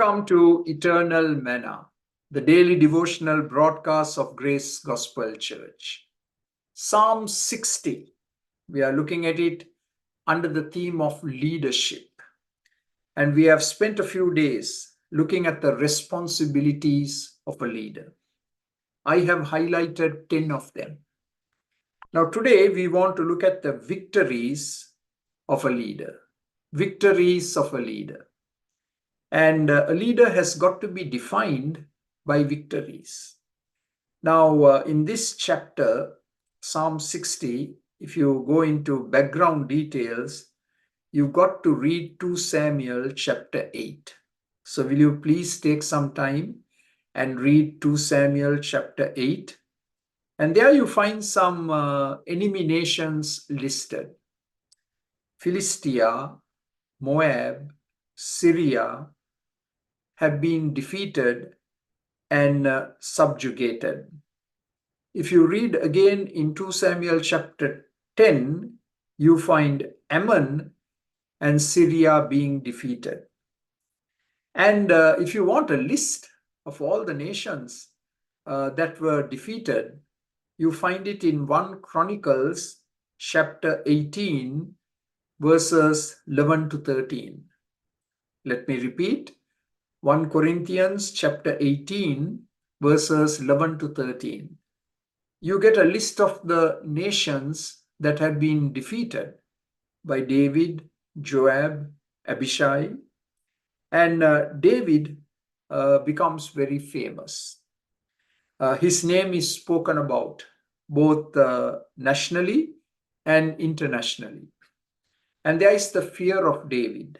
Welcome to Eternal Manna, the daily devotional broadcast of Grace Gospel Church. Psalm 60, we are looking at it under the theme of leadership. And we have spent a few days looking at the responsibilities of a leader. I have highlighted 10 of them. Now, today we want to look at the victories of a leader. Victories of a leader. And a leader has got to be defined by victories. Now, in this chapter, Psalm 60, if you go into background details, you've got to read 2 Samuel chapter 8. So will you please take some time and read 2 Samuel chapter 8? And there you find some enemy nations listed. Philistia, Moab, Syria, have been defeated and subjugated. If you read again in 2 Samuel chapter 10, you find Ammon and Syria being defeated. And if you want a list of all the nations that were defeated, you find it in 1 Chronicles chapter 18, verses 11 to 13. Let me repeat. 1 Corinthians chapter 18, verses 11 to 13. You get a list of the nations that have been defeated by David, Joab, Abishai. And David becomes very famous. His name is spoken about both nationally and internationally. And there is the fear of David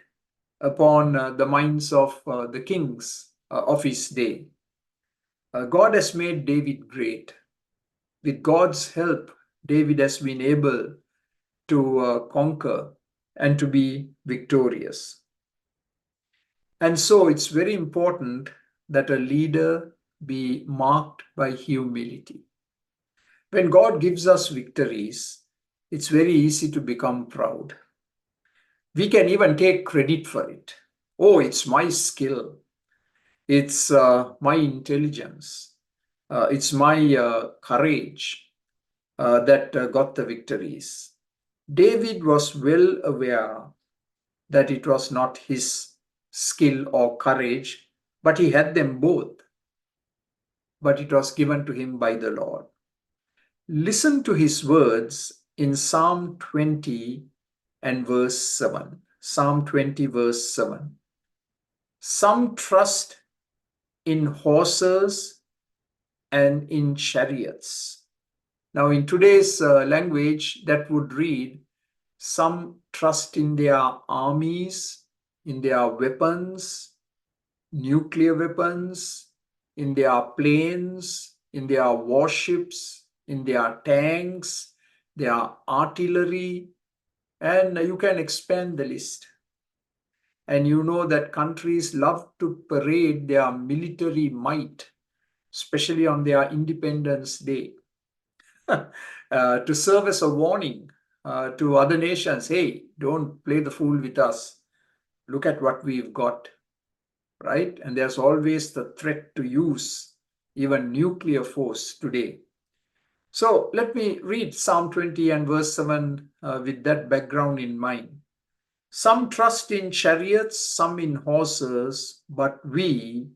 upon the minds of the kings of his day. God has made David great. With God's help, David has been able to conquer and to be victorious. And so it's very important that a leader be marked by humility. When God gives us victories, it's very easy to become proud. We can even take credit for it. Oh, it's my skill. It's my intelligence. It's my courage that got the victories. David was well aware that it was not his skill or courage, but he had them both. But it was given to him by the Lord. Listen to his words in Psalm 20 and verse 7. Psalm 20, verse 7. Some trust in horses and in chariots. Now, in today's language, that would read, some trust in their armies, in their weapons, nuclear weapons, in their planes, in their warships, in their tanks, their artillery, and you can expand the list. And you know that countries love to parade their military might, especially on their Independence Day, to serve as a warning to other nations. Hey, don't play the fool with us. Look at what we've got, right? And there's always the threat to use even nuclear force today. So let me read Psalm 20 and verse 7 with that background in mind. Some trust in chariots, some in horses, but we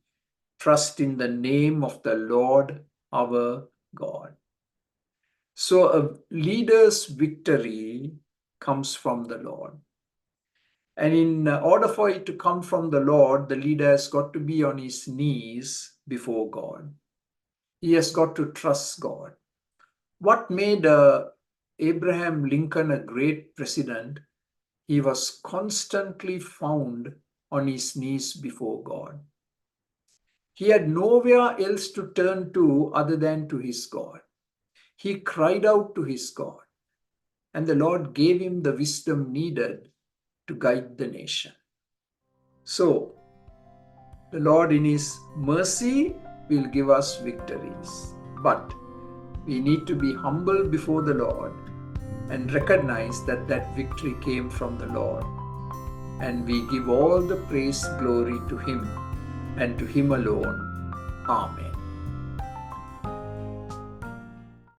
trust in the name of the Lord our God. So a leader's victory comes from the Lord. And in order for it to come from the Lord, the leader has got to be on his knees before God. He has got to trust God. What made Abraham Lincoln a great president? He was constantly found on his knees before God. He had nowhere else to turn to other than to his God. He cried out to his God, and the Lord gave him the wisdom needed to guide the nation. So, the Lord in his mercy will give us victories. But we need to be humble before the Lord and recognize that that victory came from the Lord. And we give all the praise, glory to him and to him alone. Amen.